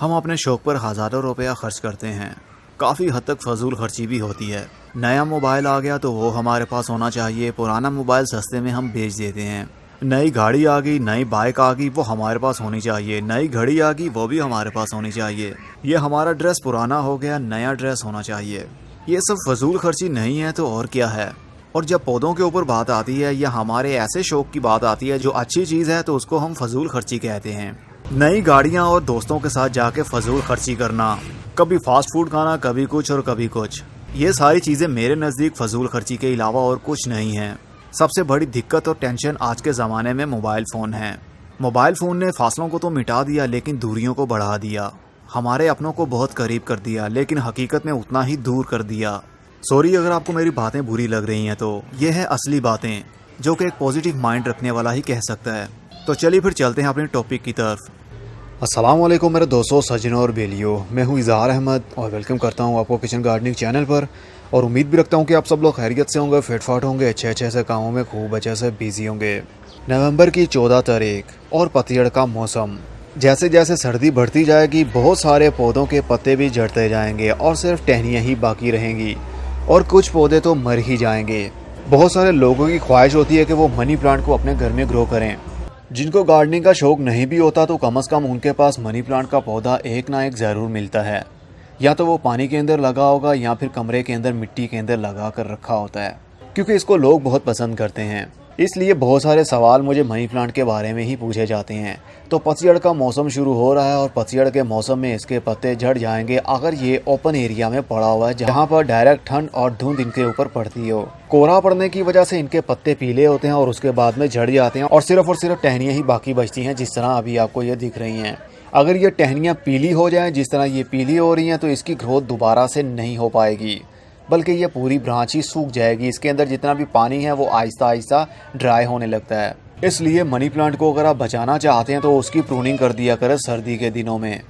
हम अपने शौक पर हज़ारों रुपया खर्च करते हैं। काफ़ी हद तक फजूल खर्ची भी होती है। नया मोबाइल आ गया तो वो हमारे पास होना चाहिए, पुराना मोबाइल सस्ते में हम बेच देते हैं। नई गाड़ी आ गई, नई बाइक आ गई, वो हमारे पास होनी चाहिए। नई घड़ी आ गई, वो भी हमारे पास होनी चाहिए। ये हमारा ड्रेस पुराना हो गया, नया ड्रेस होना चाहिए। ये सब फजूल खर्ची नहीं है तो और क्या है। और जब पौधों के ऊपर बात आती है या हमारे ऐसे शौक की बात आती है जो अच्छी चीज़ है तो उसको हम फजूल खर्ची कहते हैं। नई गाड़ियाँ और दोस्तों के साथ जाके फजूल खर्ची करना, कभी फास्ट फूड खाना, कभी कुछ और कभी कुछ, ये सारी चीज़ें मेरे नज़दीक फजूल खर्ची के अलावा और कुछ नहीं है। सबसे बड़ी दिक्कत और टेंशन आज के ज़माने में मोबाइल फ़ोन है। मोबाइल फ़ोन ने फासलों को तो मिटा दिया लेकिन दूरियों को बढ़ा दिया। हमारे अपनों को बहुत करीब कर दिया लेकिन हकीकत में उतना ही दूर कर दिया। सॉरी अगर आपको मेरी बातें बुरी लग रही हैं, तो ये है असली बातें जो कि एक पॉजिटिव माइंड रखने वाला ही कह सकता है। तो चलिए फिर चलते हैं अपने टॉपिक की तरफ। अस्सलाम वालेकुम मेरे दोस्तों, सज्जनों और बेलियों, मैं हूँ इज़हार अहमद और वेलकम करता हूँ आपको किचन गार्डनिंग चैनल पर। और उम्मीद भी रखता हूँ कि आप सब लोग खैरियत से होंगे, फिटफाट होंगे, अच्छे से कामों में खूब अच्छे से बिजी होंगे। नवंबर की 14 तारीख और पतझड़ का मौसम। जैसे जैसे सर्दी बढ़ती जाएगी बहुत सारे पौधों के पत्ते भी झड़ते जाएंगे और सिर्फ टहनियाँ ही बाकी रहेंगी और कुछ पौधे तो मर ही जाएंगे। बहुत सारे लोगों की ख्वाहिश होती है कि वो मनी प्लांट को अपने घर में ग्रो करें। जिनको गार्डनिंग का शौक नहीं भी होता तो कम से कम उनके पास मनी प्लांट का पौधा एक ना एक ज़रूर मिलता है। या तो वो पानी के अंदर लगा होगा या फिर कमरे के अंदर मिट्टी के अंदर लगा कर रखा होता है, क्योंकि इसको लोग बहुत पसंद करते हैं। इसलिए बहुत सारे सवाल मुझे मनी प्लांट के बारे में ही पूछे जाते हैं। तो पतझड़ का मौसम शुरू हो रहा है और पतझड़ के मौसम में इसके पत्ते झड़ जाएंगे अगर ये ओपन एरिया में पड़ा हुआ है जहाँ पर डायरेक्ट ठंड और धुंध इनके ऊपर पड़ती हो। कोहरा पड़ने की वजह से इनके पत्ते पीले होते हैं और उसके बाद में झड़ जाते हैं और सिर्फ टहनियाँ ही बाकी बचती हैं, जिस तरह अभी आपको ये दिख रही हैं। अगर ये टहनियाँ पीली हो जाएं जिस तरह ये पीली हो रही हैं तो इसकी ग्रोथ दोबारा से नहीं हो पाएगी, बल्कि ये पूरी ब्रांच ही सूख जाएगी। इसके अंदर जितना भी पानी है वो आहिस्ता आहिस्ता ड्राई होने लगता है। इसलिए मनी प्लांट को अगर आप बचाना चाहते हैं तो उसकी प्रूनिंग कर दिया करें सर्दी के दिनों में।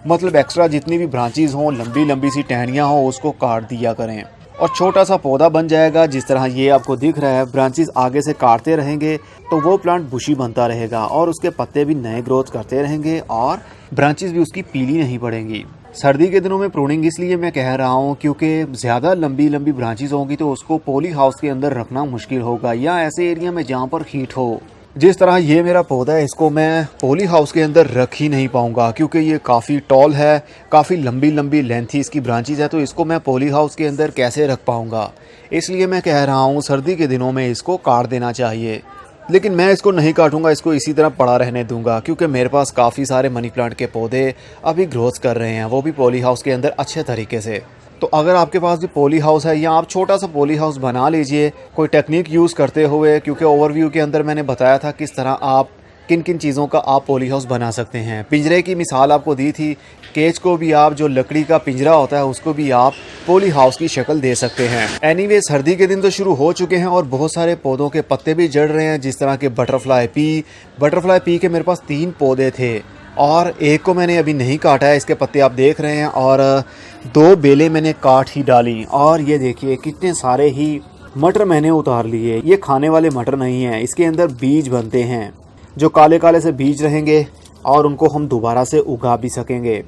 मतलब एक्स्ट्रा जितनी भी ब्रांचेज हों, लंबी लंबी सी टहनियाँ हों, उसको काट दिया करें और छोटा सा पौधा बन जाएगा। जिस तरह ये आपको दिख रहा है, ब्रांचेस आगे से काटते रहेंगे तो वो प्लांट बुशी बनता रहेगा और उसके पत्ते भी नए ग्रोथ करते रहेंगे और ब्रांचेस भी उसकी पीली नहीं पड़ेंगी। सर्दी के दिनों में प्रूनिंग इसलिए मैं कह रहा हूँ क्योंकि ज़्यादा लंबी लंबी ब्रांचेस होंगी तो उसको पॉली हाउस के अंदर रखना मुश्किल होगा या ऐसे एरिया में जहाँ पर हीट हो। जिस तरह ये मेरा पौधा है, इसको मैं पॉली हाउस के अंदर रख ही नहीं पाऊंगा क्योंकि ये काफ़ी टॉल है, काफ़ी लंबी लंबी लेंथी इसकी ब्रांचेस है, तो इसको मैं पॉली हाउस के अंदर कैसे रख पाऊंगा। इसलिए मैं कह रहा हूँ सर्दी के दिनों में इसको काट देना चाहिए। लेकिन मैं इसको नहीं काटूंगा, इसको इसी तरह पड़ा रहने दूंगा क्योंकि मेरे पास काफ़ी सारे मनी प्लांट के पौधे अभी ग्रोथ कर रहे हैं, वो भी पॉली हाउस के अंदर अच्छे तरीके से। तो अगर आपके पास भी पॉली हाउस है या आप छोटा सा पॉली हाउस बना लीजिए कोई टेक्निक यूज़ करते हुए, क्योंकि ओवरव्यू के अंदर मैंने बताया था किस तरह आप किन किन चीज़ों का आप पॉली हाउस बना सकते हैं। पिंजरे की मिसाल आपको दी थी, केज को भी आप जो लकड़ी का पिंजरा होता है उसको भी आप पॉली हाउस की शक्ल दे सकते हैं। एनीवे सर्दी के दिन तो शुरू हो चुके हैं और बहुत सारे पौधों के पत्ते भी जड़ रहे हैं, जिस तरह के बटरफ्लाई पी के मेरे पास 3 पौधे थे और एक को मैंने अभी नहीं काटा है, इसके पत्ते आप देख रहे हैं, और 2 बेलें मैंने काट ही डाली। और ये देखिए कितने सारे ही मटर मैंने उतार लिए। ये खाने वाले मटर नहीं हैं, इसके अंदर बीज बनते हैं जो काले काले से बीज रहेंगे और उनको हम दोबारा से उगा भी सकेंगे।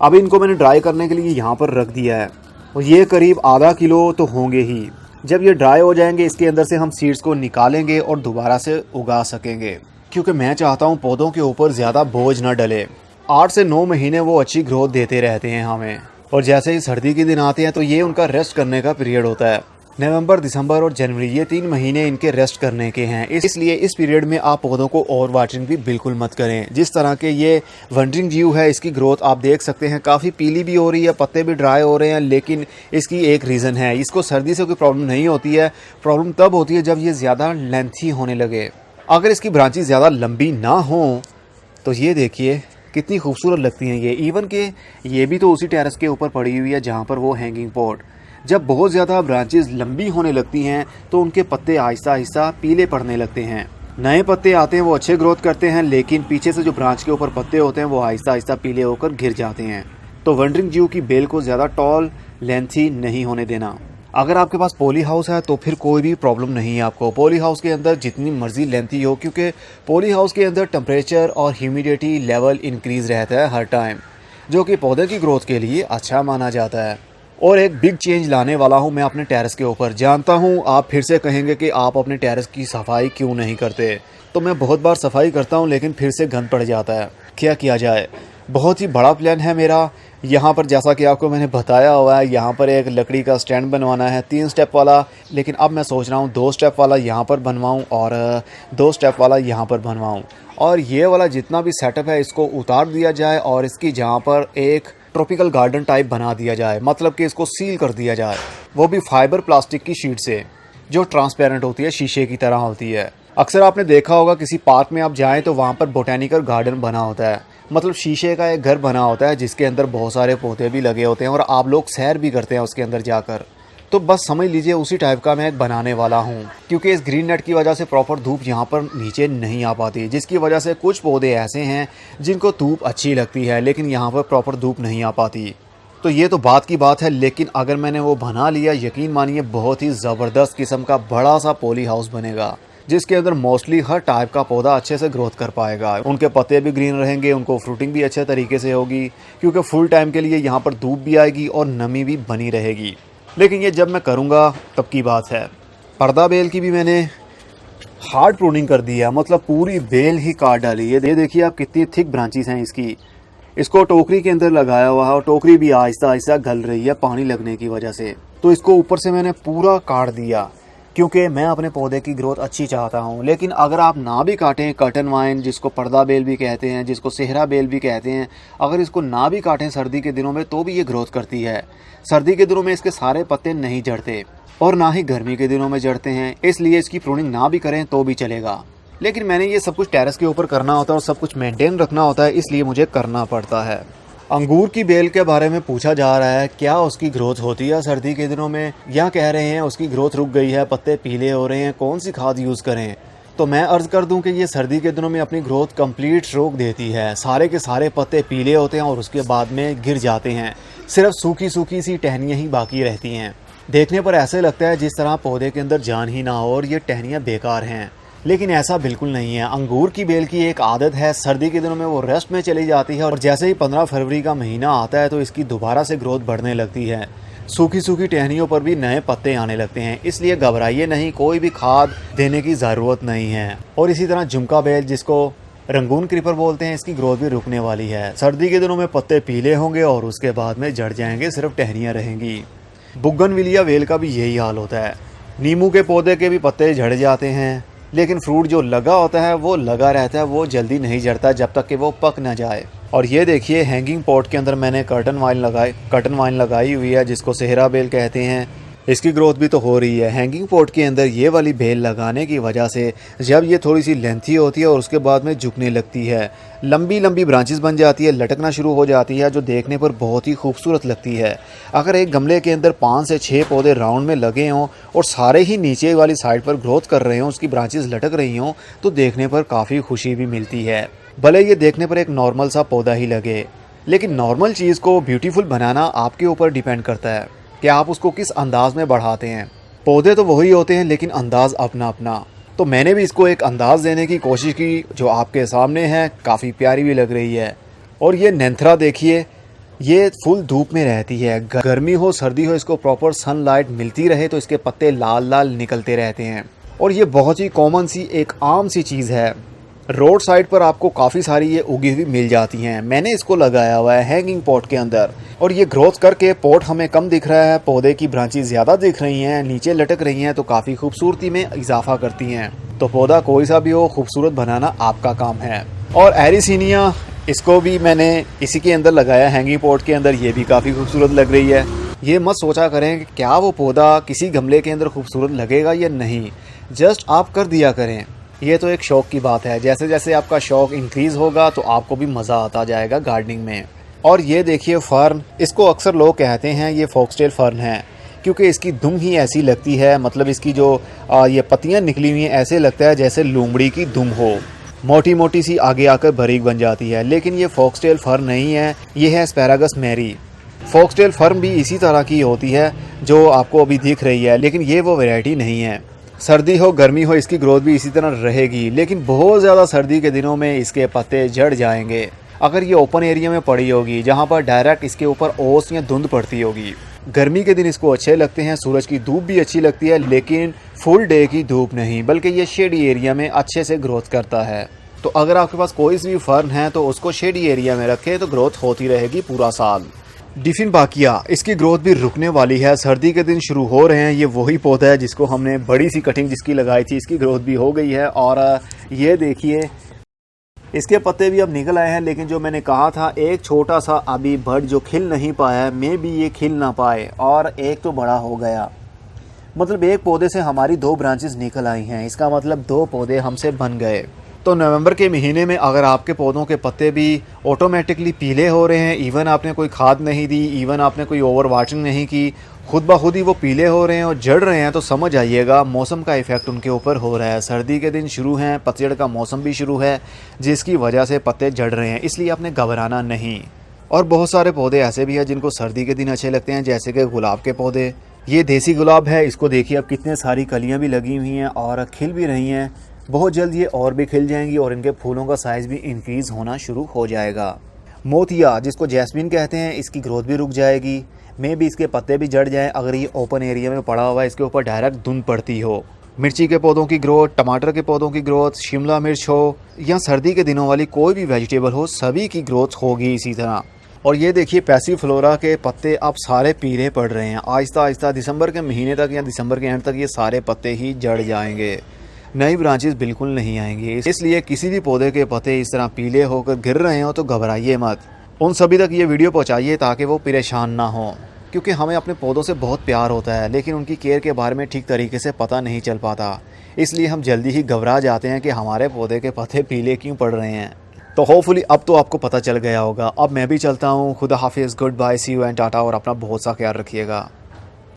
अभी इनको मैंने ड्राई करने के लिए यहाँ पर रख दिया है और ये करीब आधा किलो तो होंगे ही। जब ये ड्राई हो जाएंगे इसके अंदर से हम सीड्स को निकालेंगे और दोबारा से उगा सकेंगे, क्योंकि मैं चाहता हूँ पौधों के ऊपर ज़्यादा बोझ ना डले। 8 से 9 महीने वो अच्छी ग्रोथ देते रहते हैं हमें, और जैसे ही सर्दी के दिन आते हैं तो ये उनका रेस्ट करने का पीरियड होता है। नवंबर, दिसंबर और जनवरी ये 3 महीने इनके रेस्ट करने के हैं। इसलिए इस पीरियड में आप पौधों को ओवर वाटरिंग भी बिल्कुल मत करें। जिस तरह के ये वंडरिंग जीव है, इसकी ग्रोथ आप देख सकते हैं काफ़ी पीली भी हो रही है, पत्ते भी ड्राई हो रहे हैं, लेकिन इसकी एक रीज़न है। इसको सर्दी से कोई प्रॉब्लम नहीं होती है, प्रॉब्लम तब होती है जब ये ज़्यादा लेंथी होने लगे। अगर इसकी ब्रांचेस ज़्यादा लंबी ना हों तो ये देखिए कितनी खूबसूरत लगती हैं ये। इवन के ये भी तो उसी टेरेस के ऊपर पड़ी हुई है जहाँ पर वो हैंगिंग पॉट। जब बहुत ज़्यादा ब्रांचेस लंबी होने लगती हैं तो उनके पत्ते आहिस्ता आहिस्ता पीले पड़ने लगते हैं। नए पत्ते आते हैं वो अच्छे ग्रोथ करते हैं, लेकिन पीछे से जो ब्रांच के ऊपर पत्ते होते हैं वो आहिस्ता आहिस्ता पीले होकर गिर जाते हैं। तो वंडरिंग जीव की बेल को ज़्यादा टॉल लेंथी नहीं होने देना। अगर आपके पास पॉली हाउस है तो फिर कोई भी प्रॉब्लम नहीं है आपको। पॉली हाउस के अंदर जितनी मर्जी लेंथी हो, क्योंकि पॉली हाउस के अंदर टेम्परेचर और ह्यूमिडिटी लेवल इंक्रीज़ रहता है हर टाइम। जो कि पौधे की ग्रोथ के लिए अच्छा माना जाता है। और एक बिग चेंज लाने वाला हूँ मैं अपने टेरेस के ऊपर। जानता हूँ आप फिर से कहेंगे कि आप अपने टेरेस की सफाई क्यों नहीं करते, तो मैं बहुत बार सफाई करता हूँ लेकिन फिर से गंद पड़ जाता है। क्या किया जाए। बहुत ही बड़ा प्लान है मेरा। यहाँ पर जैसा कि आपको मैंने बताया हुआ है, यहाँ पर एक लकड़ी का स्टैंड बनवाना है 3 स्टेप वाला, लेकिन अब मैं सोच रहा हूँ 2 स्टेप वाला यहाँ पर बनवाऊँ और 2 स्टेप वाला यहाँ पर बनवाऊँ। और ये वाला जितना भी सेटअप है इसको उतार दिया जाए और इसकी जहाँ पर एक ट्रॉपिकल गार्डन टाइप बना दिया जाए, मतलब कि इसको सील कर दिया जाए, वो भी फाइबर प्लास्टिक की शीट से जो ट्रांसपेरेंट होती है, शीशे की तरह होती है। अक्सर आपने देखा होगा किसी पार्क में आप जाएं तो वहाँ पर बोटेनिकल गार्डन बना होता है, मतलब शीशे का एक घर बना होता है जिसके अंदर बहुत सारे पौधे भी लगे होते हैं और आप लोग सैर भी करते हैं उसके अंदर जाकर। तो बस समझ लीजिए उसी टाइप का मैं एक बनाने वाला हूँ, क्योंकि इस ग्रीन नेट की वजह से प्रॉपर धूप यहाँ पर नीचे नहीं आ पाती, जिसकी वजह से कुछ पौधे ऐसे हैं जिनको धूप अच्छी लगती है लेकिन यहाँ पर प्रॉपर धूप नहीं आ पाती। तो ये तो बात की बात है, लेकिन अगर मैंने वो बना लिया, यकीन मानिए बहुत ही ज़बरदस्त किस्म का बड़ा सा पॉली हाउस बनेगा जिसके अंदर मोस्टली हर टाइप का पौधा अच्छे से ग्रोथ कर पाएगा। उनके पत्ते भी ग्रीन रहेंगे, उनको फ्रूटिंग भी अच्छे तरीके से होगी, क्योंकि फुल टाइम के लिए यहाँ पर धूप भी आएगी और नमी भी बनी रहेगी। लेकिन ये जब मैं करूँगा तब की बात है। पर्दा बेल की भी मैंने हार्ड प्रूनिंग कर दी है, मतलब पूरी बेल ही काट डाली है। ये देखिए आप कितनी थिक ब्रांचेस हैं इसकी। इसको टोकरी के अंदर लगाया हुआ है और टोकरी भी आहिस्ता आहिस्ता गल रही है पानी लगने की वजह से। तो इसको ऊपर से मैंने पूरा काट दिया क्योंकि मैं अपने पौधे की ग्रोथ अच्छी चाहता हूं। लेकिन अगर आप ना भी काटें, कर्टन वाइन जिसको पर्दा बेल भी कहते हैं, जिसको सेहरा बेल भी कहते हैं, अगर इसको ना भी काटें सर्दी के दिनों में तो भी ये ग्रोथ करती है। सर्दी के दिनों में इसके सारे पत्ते नहीं झड़ते और ना ही गर्मी के दिनों में झड़ते हैं, इसलिए इसकी प्रूनिंग ना भी करें तो भी चलेगा। लेकिन मैंने ये सब कुछ टेरेस के ऊपर करना होता है और सब कुछ मेंटेन रखना होता है, इसलिए मुझे करना पड़ता है। अंगूर की बेल के बारे में पूछा जा रहा है, क्या उसकी ग्रोथ होती है सर्दी के दिनों में, या कह रहे हैं उसकी ग्रोथ रुक गई है, पत्ते पीले हो रहे हैं, कौन सी खाद यूज़ करें। तो मैं अर्ज़ कर दूं कि ये सर्दी के दिनों में अपनी ग्रोथ कंप्लीट रोक देती है। सारे के सारे पत्ते पीले होते हैं और उसके बाद में गिर जाते हैं, सिर्फ सूखी सूखी सी टहनियाँ ही बाकी रहती हैं। देखने पर ऐसे लगता है जिस तरह पौधे के अंदर जान ही ना हो और ये टहनियाँ बेकार हैं, लेकिन ऐसा बिल्कुल नहीं है। अंगूर की बेल की एक आदत है, सर्दी के दिनों में वो रेस्ट में चली जाती है और जैसे ही 15 फरवरी का महीना आता है तो इसकी दोबारा से ग्रोथ बढ़ने लगती है। सूखी सूखी टहनियों पर भी नए पत्ते आने लगते हैं, इसलिए घबराइए नहीं, कोई भी खाद देने की ज़रूरत नहीं है। और इसी तरह झुमका बेल जिसको रंगून क्रीपर बोलते हैं, इसकी ग्रोथ भी रुकने वाली है। सर्दी के दिनों में पत्ते पीले होंगे और उसके बाद में झड़ जाएंगे, सिर्फ टहनियाँ रहेंगी। बुगनविलिया बेल का भी यही हाल होता है। नींबू के पौधे के भी पत्ते झड़ जाते हैं, लेकिन फ्रूट जो लगा होता है वो लगा रहता है, वो जल्दी नहीं झड़ता जब तक कि वो पक ना जाए। और ये देखिए हैंगिंग पॉट के अंदर मैंने कर्टन वाइन लगाई हुई है जिसको सेहरा बेल कहते हैं। इसकी ग्रोथ भी तो हो रही है। हैंगिंग पॉट के अंदर ये वाली बेल लगाने की वजह से जब ये थोड़ी सी लेंथी होती है और उसके बाद में झुकने लगती है, लंबी लंबी ब्रांचेस बन जाती है, लटकना शुरू हो जाती है, जो देखने पर बहुत ही खूबसूरत लगती है। अगर एक गमले के अंदर 5 से 6 पौधे राउंड में लगे हों और सारे ही नीचे वाली साइड पर ग्रोथ कर रहे हों, उसकी ब्रांचेस लटक रही हों, तो देखने पर काफ़ी खुशी भी मिलती है। भले ये देखने पर एक नॉर्मल सा पौधा ही लगे, लेकिन नॉर्मल चीज़ को ब्यूटीफुल बनाना आपके ऊपर डिपेंड करता है कि आप उसको किस अंदाज में बढ़ाते हैं। पौधे तो वही होते हैं लेकिन अंदाज अपना अपना। तो मैंने भी इसको एक अंदाज देने की कोशिश की जो आपके सामने है, काफ़ी प्यारी भी लग रही है। और ये नेंथरा देखिए, ये फुल धूप में रहती है, गर्मी हो सर्दी हो, इसको प्रॉपर सनलाइट मिलती रहे तो इसके पत्ते लाल लाल निकलते रहते हैं। और ये बहुत ही कॉमन सी एक आम सी चीज़ है, रोड साइड पर आपको काफ़ी सारी ये उगी हुई मिल जाती हैं। मैंने इसको लगाया हुआ है हैंगिंग पॉट के अंदर और ये ग्रोथ करके पॉट हमें कम दिख रहा है, पौधे की ब्रांचेस ज़्यादा दिख रही हैं, नीचे लटक रही हैं, तो काफ़ी खूबसूरती में इजाफा करती हैं। तो पौधा कोई सा भी हो, खूबसूरत बनाना आपका काम है। और एरिसीनिया, इसको भी मैंने इसी के अंदर लगाया हैंगिंग पॉट के अंदर, ये भी काफ़ी खूबसूरत लग रही है। ये मत सोचा करें कि क्या वो पौधा किसी गमले के अंदर खूबसूरत लगेगा या नहीं, जस्ट आप कर दिया करें। ये तो एक शौक़ की बात है, जैसे जैसे आपका शौक़ इंक्रीज़ होगा तो आपको भी मज़ा आता जाएगा गार्डनिंग में। और ये देखिए फर्न, इसको अक्सर लोग कहते हैं ये फॉक्सटेल फर्न है, क्योंकि इसकी दुम ही ऐसी लगती है, मतलब इसकी जो ये पत्तियाँ निकली हुई हैं ऐसे लगता है जैसे लोमड़ी की दुम हो, मोटी मोटी सी आगे आकर बारीक बन जाती है। लेकिन ये फॉक्सटेल फर्न नहीं है, ये है एस्पैरागस मैरी। फॉक्सटेल फर्न भी इसी तरह की होती है जो आपको अभी दिख रही है, लेकिन ये वो वैरायटी नहीं है। सर्दी हो गर्मी हो इसकी ग्रोथ भी इसी तरह रहेगी, लेकिन बहुत ज़्यादा सर्दी के दिनों में इसके पत्ते झड़ जाएंगे। अगर ये ओपन एरिया में पड़ी होगी जहाँ पर डायरेक्ट इसके ऊपर ओस या धुंध पड़ती होगी। गर्मी के दिन इसको अच्छे लगते हैं, सूरज की धूप भी अच्छी लगती है, लेकिन फुल डे की धूप नहीं, बल्कि ये शेडी एरिया में अच्छे से ग्रोथ करता है। तो अगर आपके पास कोई सी भी फर्न है तो उसको शेडी एरिया में रखें तो ग्रोथ होती रहेगी पूरा साल। डिफिनबाकिया, इसकी ग्रोथ भी रुकने वाली है, सर्दी के दिन शुरू हो रहे हैं। ये वही पौधा है जिसको हमने बड़ी सी कटिंग जिसकी लगाई थी, इसकी ग्रोथ भी हो गई है। और ये देखिए इसके पत्ते भी अब निकल आए हैं, लेकिन जो मैंने कहा था एक छोटा सा अभी बर्ड जो खिल नहीं पाया, मे भी ये खिल ना पाए, और एक तो बड़ा हो गया। मतलब एक पौधे से हमारी 2 ब्रांचेस निकल आई हैं, इसका मतलब 2 पौधे हमसे बन गए। तो नवंबर के महीने में अगर आपके पौधों के पत्ते भी ऑटोमेटिकली पीले हो रहे हैं, इवन आपने कोई खाद नहीं दी, इवन आपने कोई ओवर वाटरिंग नहीं की, खुद ब खुद ही वो पीले हो रहे हैं और जड़ रहे हैं, तो समझ आइएगा मौसम का इफ़ेक्ट उनके ऊपर हो रहा है। सर्दी के दिन शुरू हैं, पतझड़ का मौसम भी शुरू है, जिसकी वजह से पत्ते जड़ रहे हैं, इसलिए आपने घबराना नहीं। और बहुत सारे पौधे ऐसे भी हैं जिनको सर्दी के दिन अच्छे लगते हैं, जैसे कि गुलाब के पौधे। ये देसी गुलाब है, इसको देखिए अब कितने सारी कलियाँ भी लगी हुई हैं और खिल भी रही हैं। बहुत जल्द ये और भी खिल जाएंगी और इनके फूलों का साइज़ भी इंक्रीज़ होना शुरू हो जाएगा। मोतिया, जिसको जैस्मीन कहते हैं, इसकी ग्रोथ भी रुक जाएगी, मे भी इसके पत्ते भी जड़ जाएं अगर ये ओपन एरिया में पड़ा हुआ है, इसके ऊपर डायरेक्ट धुंध पड़ती हो। मिर्ची के पौधों की ग्रोथ, टमाटर के पौधों की ग्रोथ, शिमला मिर्च हो या सर्दी के दिनों वाली कोई भी वेजिटेबल हो, सभी की ग्रोथ होगी इसी तरह। और ये देखिए पैसिफलोरा के पत्ते अब सारे पीले पड़ रहे हैं। आहिस्ता आहिस्ता दिसंबर के महीने तक या दिसंबर के एंड तक ये सारे पत्ते ही जड़ जाएंगे, नई ब्रांचेस बिल्कुल नहीं आएंगी। इसलिए किसी भी पौधे के पत्ते इस तरह पीले होकर गिर रहे हो तो घबराइए मत। उन सभी तक ये वीडियो पहुंचाइए ताकि वो परेशान ना हो, क्योंकि हमें अपने पौधों से बहुत प्यार होता है, लेकिन उनकी केयर के बारे में ठीक तरीके से पता नहीं चल पाता। इसलिए हम जल्दी ही घबरा जाते हैं कि हमारे पौधे के पत्ते पीले क्यों पड़ रहे हैं। तो होपफुली अब तो आपको पता चल गया होगा। अब मैं भी चलता हूँ। खुदा हाफिज़, good bye, see you and tata, और अपना बहुत सा ख्याल रखिएगा।